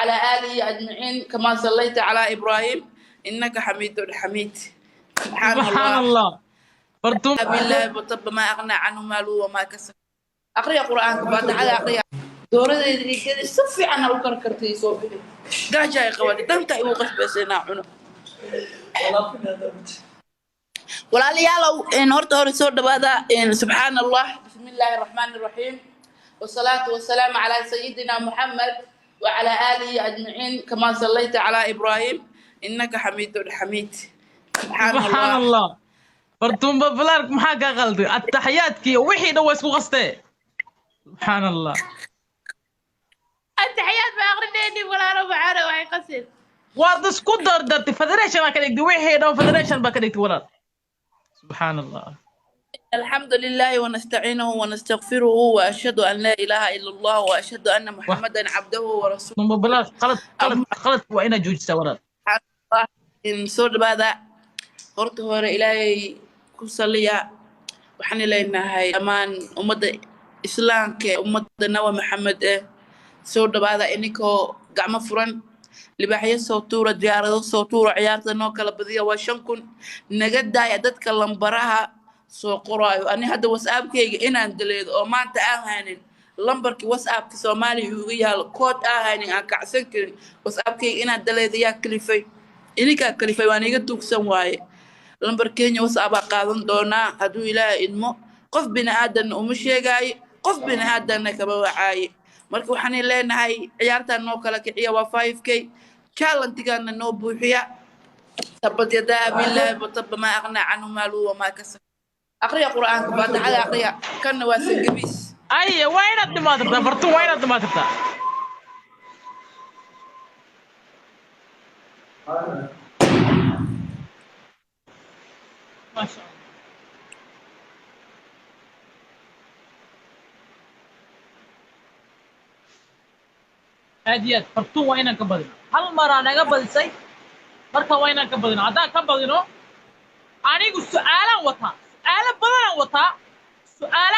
وعلى آله أجمعين كما صليت على إبراهيم إنك حميد حميد. سبحان سبحان الله. الله برضو بالله وطب ما أغنى عنه ماله وما كسب. أقرأ قرآن فاتحة أقرأ دورة كذا صفي أنا وكركرتي صوفي دا جاي قوالي دمتا يوقف بس ناعنا ولا ليالو إن هرت سور دبادا إن سبحان الله بسم الله الرحمن الرحيم والصلاة والسلام على سيدنا محمد وعلى آله أجمعين كما صليت على إبراهيم إنك حميد حميد. سبحان سبحان الله. الله برضو بلارك محاكا غلطي التحيات كي وحي دو اسكو غسته سبحان الله التحيات ما أغرنيني ولا ربع عنا وعي قصر وارد اسكو دردرتي فدريشن باكدك دي وحي دو فدريشن باكدك ولاد سبحان الله. الحمد لله ونستعينه ونستغفره وأشهد أن لا إله إلا الله وأشهد أن محمدا عبده ورسوله. ثم بلارك قلت وين جوجتا ولاد سبحان الله. إن سور هذا horta hore ilaahay ku saliya waxaan leenahay amaan ummadda islaamka ummadda nabi maxamed soo dhawaada ininko gacmo furan libaaxyo soo tuura diyaarado soo tuura ciyaarta noo kala badiya waa 5,000 naga daaya dadka lambaraha soo qoraayo ani hadda whatsappkayga inaan daleedo oo maanta aan haynin lambarkii whatsappka Soomaaliya ugu yaal kood aan haynin aan kacsan karin whatsappkayga inaan daleedo yaa kalifay ininka kalifay waan iga tuugsan waaye lambar Kenya WhatsApp qaadan doona haduu Ilaahay idmo qof bini aadan uma sheegay qof bini aadan kaba wacay marka waxaan leenahay ciyaarta noo kala kiciya waa 5k challenge-gana noo buuxiya tabad yadaa billahi watab ma aqna anhu malu wa ma kasab aqriya quraanka fataha aqriya kana waa sagabis ay wayna dhimaadada bartu wayna dhimaadada ما شاء الله هاديات فرتو وين كبدنا هل مرة أنا قبل مركا وين كبدنا هذا كبدنا أنا يقول سؤال وطا سؤال بدنا وطا سؤال